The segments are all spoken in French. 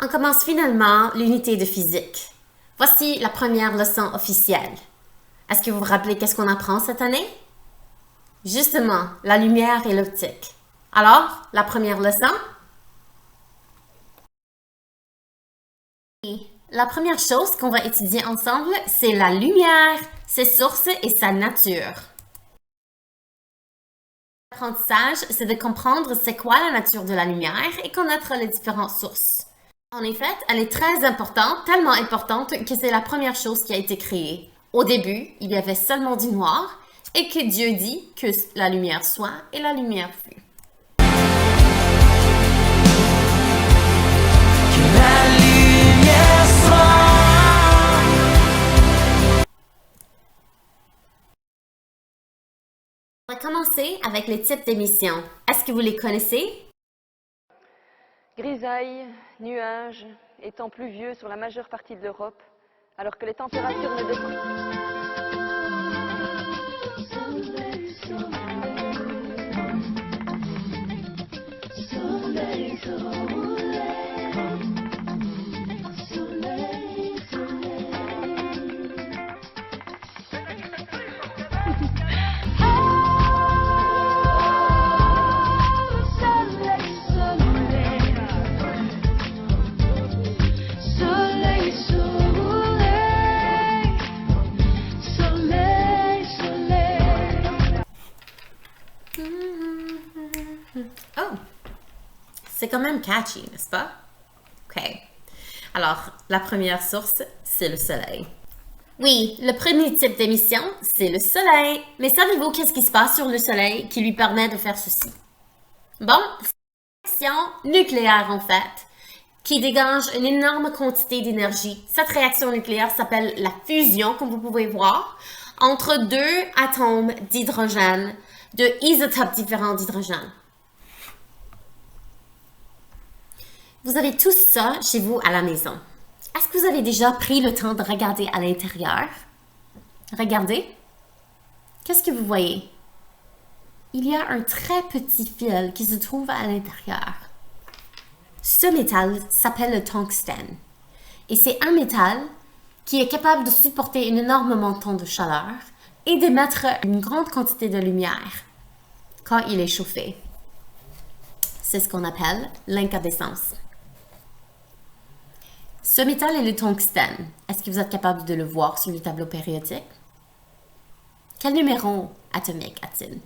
On commence finalement l'unité de physique. Voici la première leçon officielle. Est-ce que vous vous rappelez qu'est-ce qu'on apprend cette année? Justement, la lumière et l'optique. Alors, la première leçon? La première chose qu'on va étudier ensemble, c'est la lumière, ses sources et sa nature. L'apprentissage, c'est de comprendre c'est quoi la nature de la lumière et connaître les différentes sources. En effet, elle est très importante, tellement importante que c'est la première chose qui a été créée. Au début, il y avait seulement du noir et que Dieu dit que la lumière soit et la lumière fut. On va commencer avec les types d'émissions. Est-ce que vous les connaissez? Grisailles, nuages, étant pluvieux sur la majeure partie de l'Europe, alors que les températures ne descendent. Oh! C'est quand même catchy, n'est-ce pas? OK. Alors, la première source, c'est le soleil. Oui, le premier type d'émission, c'est le soleil. Mais savez-vous qu'est-ce qui se passe sur le soleil qui lui permet de faire ceci? Bon, c'est une réaction nucléaire en fait, qui dégage une énorme quantité d'énergie. Cette réaction nucléaire s'appelle la fusion, comme vous pouvez voir, entre deux atomes d'hydrogène, de isotopes différents d'hydrogène. Vous avez tout ça chez vous à la maison. Est-ce que vous avez déjà pris le temps de regarder à l'intérieur? Regardez. Qu'est-ce que vous voyez? Il y a un très petit fil qui se trouve à l'intérieur. Ce métal s'appelle le tungstène. Et c'est un métal qui est capable de supporter un énorme montant de chaleur et d'émettre une grande quantité de lumière quand il est chauffé. C'est ce qu'on appelle l'incandescence. Ce métal est le tungstène. Est-ce que vous êtes capable de le voir sur le tableau périodique? Quel numéro atomique a-t-il?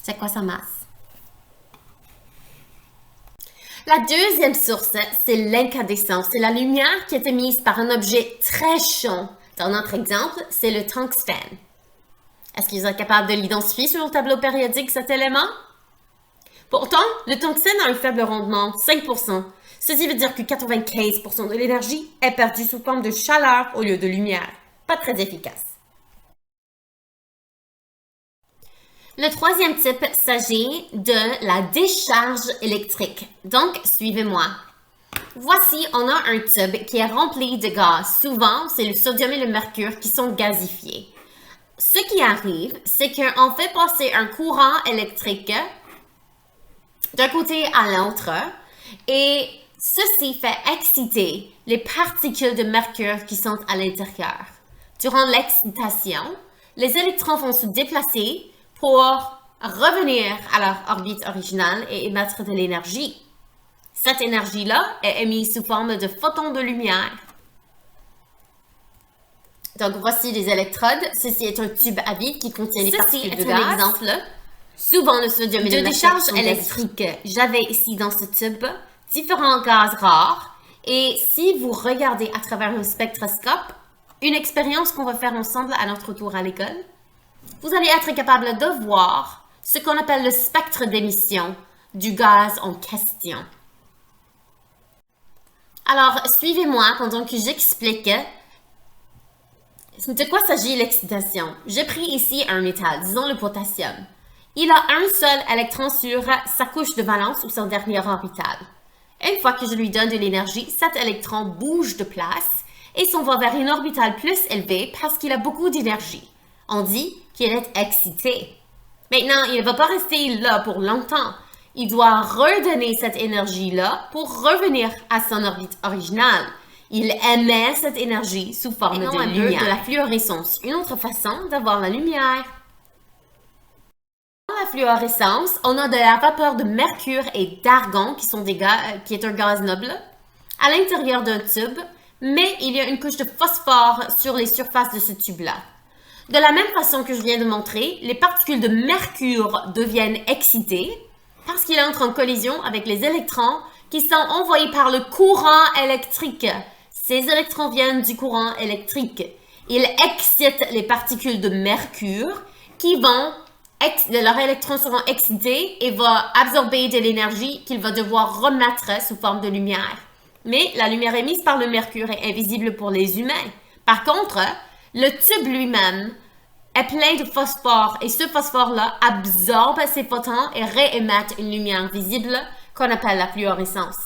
C'est quoi sa masse? La deuxième source, c'est l'incandescence. C'est la lumière qui est émise par un objet très chaud. Dans notre exemple, c'est le tungstène. Est-ce que vous êtes capable de l'identifier sur le tableau périodique, cet élément? Pourtant, le tungstène a un faible rendement, 5%. Ceci veut dire que 95% de l'énergie est perdue sous forme de chaleur au lieu de lumière. Pas très efficace. Le troisième type s'agit de la décharge électrique. Donc, suivez-moi. Voici, on a un tube qui est rempli de gaz. Souvent, c'est le sodium et le mercure qui sont gazifiés. Ce qui arrive, c'est qu'on fait passer un courant électrique d'un côté à l'autre et ceci fait exciter les particules de mercure qui sont à l'intérieur. Durant l'excitation, les électrons vont se déplacer pour revenir à leur orbite originale et émettre de l'énergie. Cette énergie-là est émise sous forme de photons de lumière. Donc, voici les électrodes. Ceci est un tube à vide qui contient des particules de gaz. Ceci est un exemple. Souvent, le sodium et le mercure décharge électrique. J'avais ici dans ce tube différents gaz rares. Et si vous regardez à travers un spectroscope, une expérience qu'on va faire ensemble à notre tour à l'école, vous allez être capable de voir ce qu'on appelle le spectre d'émission du gaz en question. Alors, suivez-moi pendant que j'explique de quoi s'agit l'excitation. J'ai pris ici un métal, disons le potassium. Il a un seul électron sur sa couche de valence ou son dernier orbital. Une fois que je lui donne de l'énergie, cet électron bouge de place et s'en va vers une orbitale plus élevée parce qu'il a beaucoup d'énergie. On dit qu'il est excité. Maintenant, il ne va pas rester là pour longtemps. il doit redonner cette énergie-là pour revenir à son orbite originale. Il émet cette énergie sous forme de lumière. De la fluorescence, une autre façon d'avoir la lumière. Dans la fluorescence, on a de la vapeur de mercure et d'argon qui est un gaz noble à l'intérieur d'un tube, mais il y a une couche de phosphore sur les surfaces de ce tube-là. De la même façon que je viens de montrer, les particules de mercure deviennent excitées parce qu'il entre en collision avec les électrons qui sont envoyés par le courant électrique. Ces électrons viennent du courant électrique. Ils excitent les particules de mercure leurs électrons seront excités et vont absorber de l'énergie qu'ils vont devoir remettre sous forme de lumière. Mais la lumière émise par le mercure est invisible pour les humains. Par contre, le tube lui-même est plein de phosphore et ce phosphore-là absorbe ces photons et réémette une lumière visible qu'on appelle la fluorescence.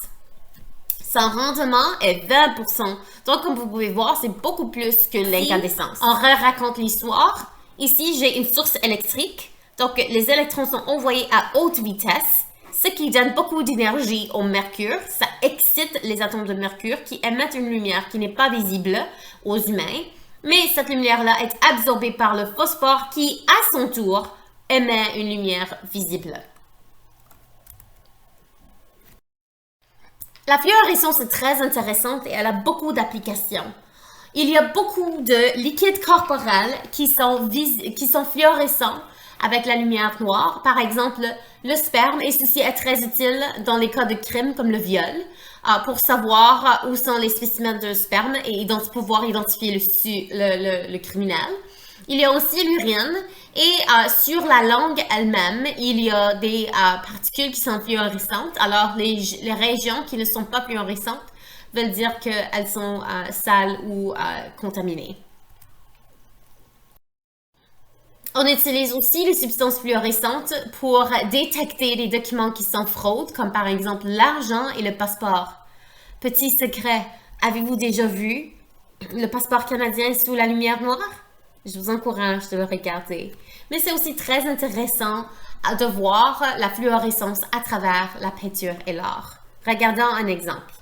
Son rendement est 20%. Donc, comme vous pouvez voir, c'est beaucoup plus que l'incandescence. On raconte l'histoire. Ici, j'ai une source électrique. Donc, les électrons sont envoyés à haute vitesse, ce qui donne beaucoup d'énergie au mercure. Ça excite les atomes de mercure qui émettent une lumière qui n'est pas visible aux humains. Mais cette lumière-là est absorbée par le phosphore qui, à son tour, émet une lumière visible. La fluorescence est très intéressante et elle a beaucoup d'applications. Il y a beaucoup de liquides corporels qui sont fluorescents avec la lumière noire. Par exemple, le sperme, et ceci est très utile dans les cas de crime comme le viol, pour savoir où sont les spécimens de sperme et pouvoir identifier le criminel. Il y a aussi l'urine et sur la langue elle-même, il y a des particules qui sont fluorescentes. Alors, les régions qui ne sont pas fluorescentes veulent dire qu'elles sont sales ou contaminées. On utilise aussi les substances fluorescentes pour détecter les documents qui sont fraudes, comme par exemple l'argent et le passeport. Petit secret, avez-vous déjà vu le passeport canadien sous la lumière noire? Je vous encourage de le regarder. Mais c'est aussi très intéressant de voir la fluorescence à travers la peinture et l'art. Regardons un exemple.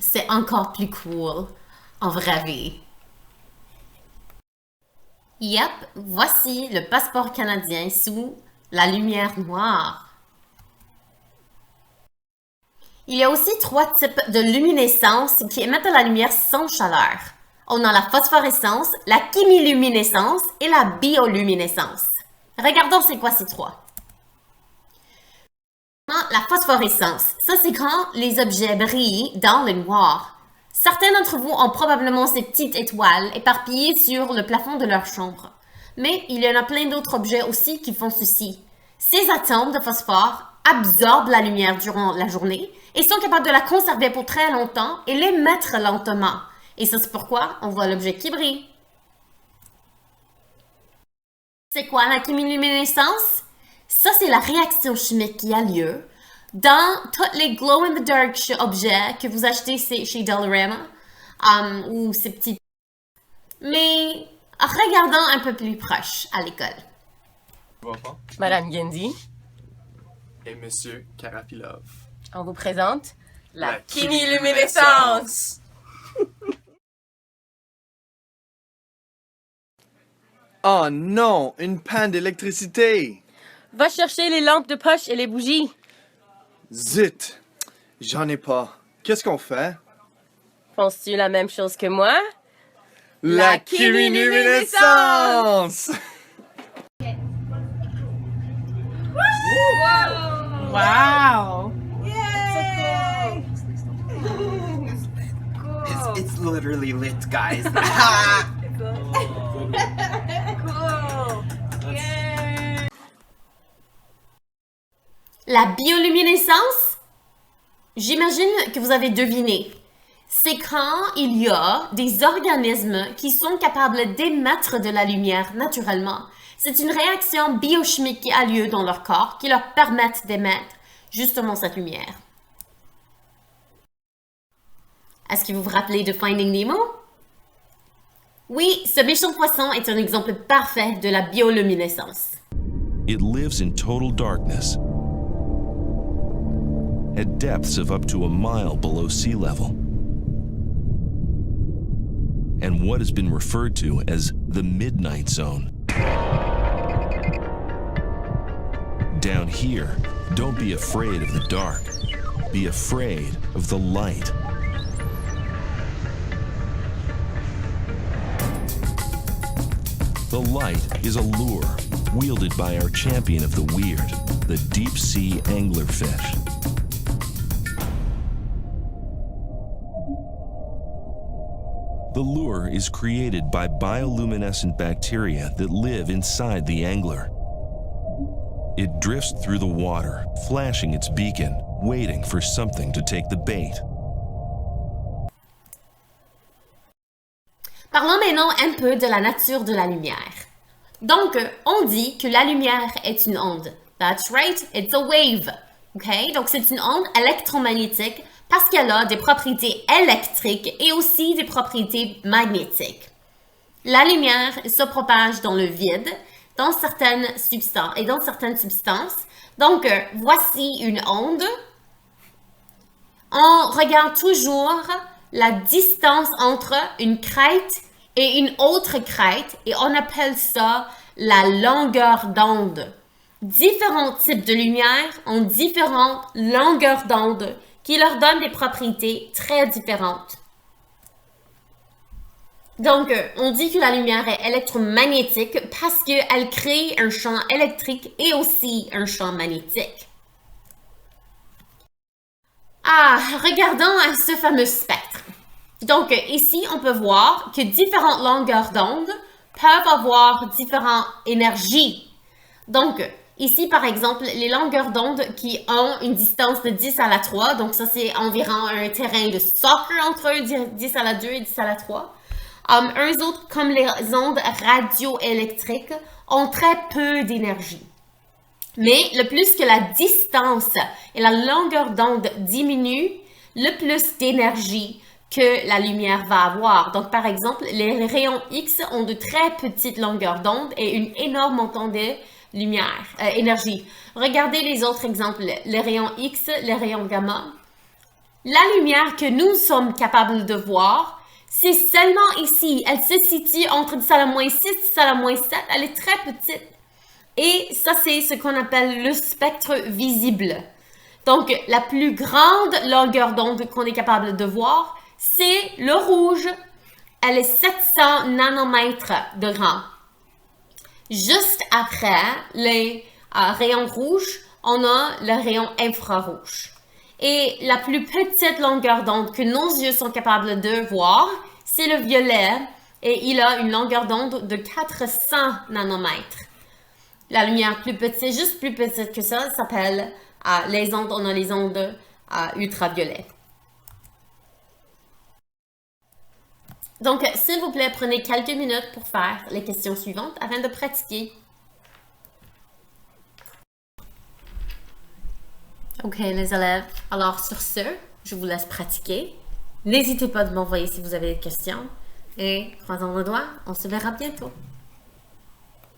C'est encore plus cool en vraie vie. Yep, voici le passeport canadien sous la lumière noire. Il y a aussi 3 types de luminescence qui émettent de la lumière sans chaleur. On a la phosphorescence, la chimiluminescence et la bioluminescence. Regardons c'est quoi ces 3. La phosphorescence, ça c'est quand les objets brillent dans le noir. Certains d'entre vous ont probablement ces petites étoiles éparpillées sur le plafond de leur chambre. Mais il y en a plein d'autres objets aussi qui font ceci. Ces atomes de phosphore absorbent la lumière durant la journée et sont capables de la conserver pour très longtemps et l'émettre lentement. Et ça c'est pourquoi on voit l'objet qui brille. C'est quoi la chimiluminescence? Ça, c'est la réaction chimique qui a lieu dans tous les glow-in-the-dark objets que vous achetez chez Dollarama ou ces petits... Mais regardons un peu plus proche à l'école. Madame Gendy. Et Monsieur Karapilov. On vous présente la chimiluminescence. Oh non, une panne d'électricité! Va chercher les lampes de poche et les bougies. Zut! J'en ai pas. Qu'est-ce qu'on fait? Penses-tu la même chose que moi? La chimiluminescence! Wow! Yay! It's literally lit, guys. Cool. Yay! La bioluminescence, j'imagine que vous avez deviné. C'est quand il y a des organismes qui sont capables d'émettre de la lumière naturellement. C'est une réaction biochimique qui a lieu dans leur corps qui leur permet d'émettre justement cette lumière. Est-ce que vous vous rappelez de Finding Nemo? Oui, ce méchant poisson est un exemple parfait de la bioluminescence. It lives in total darkness at depths of up to a mile below sea level, and what has been referred to as the midnight zone. Down here, don't be afraid of the dark. Be afraid of the light. The light is a lure wielded by our champion of the weird, the deep-sea anglerfish. The lure is created by bioluminescent bacteria that live inside the angler. It drifts through the water, flashing its beacon, waiting for something to take the bait. Parlons maintenant un peu de la nature de la lumière. Donc, on dit que la lumière est une onde. That's right, it's a wave. Okay? Donc, c'est une onde électromagnétique parce qu'elle a des propriétés électriques et aussi des propriétés magnétiques. La lumière se propage dans le vide, dans certaines substances. Donc, voici une onde. On regarde toujours la distance entre une crête et une autre crête et on appelle ça la longueur d'onde. Différents types de lumière ont différentes longueurs d'onde qui leur donnent des propriétés très différentes. Donc, on dit que la lumière est électromagnétique parce qu'elle crée un champ électrique et aussi un champ magnétique. Ah, regardons ce fameux spectre. Donc, ici, on peut voir que différentes longueurs d'onde peuvent avoir différentes énergies. Donc, ici, par exemple, les longueurs d'onde qui ont une distance de 10 à la 3, donc ça, c'est environ un terrain de soccer entre 10 à la 2 et 10 à la 3. Eux autres, comme les ondes radioélectriques, ont très peu d'énergie. Mais le plus que la distance et la longueur d'onde diminuent, le plus d'énergie que la lumière va avoir. Donc, par exemple, les rayons X ont de très petites longueurs d'onde et une énorme montant de énergie. Regardez les autres exemples, les rayons X, les rayons gamma. La lumière que nous sommes capables de voir, c'est seulement ici. Elle se situe entre 10 à la moins 6, 10 à la moins 7. Elle est très petite. Et ça, c'est ce qu'on appelle le spectre visible. Donc, la plus grande longueur d'onde qu'on est capable de voir, c'est le rouge. Elle est 700 nanomètres de grand. Juste après les rayons rouges, on a le rayon infrarouge. Et la plus petite longueur d'onde que nos yeux sont capables de voir, c'est le violet. Et il a une longueur d'onde de 400 nanomètres. La lumière plus petite, juste plus petite que ça, s'appelle les ondes, on a les ondes ultraviolets. Donc, s'il vous plaît, prenez quelques minutes pour faire les questions suivantes afin de pratiquer. OK, les élèves. Alors, sur ce, je vous laisse pratiquer. N'hésitez pas de m'envoyer si vous avez des questions. Et croisons les doigts, on se verra bientôt.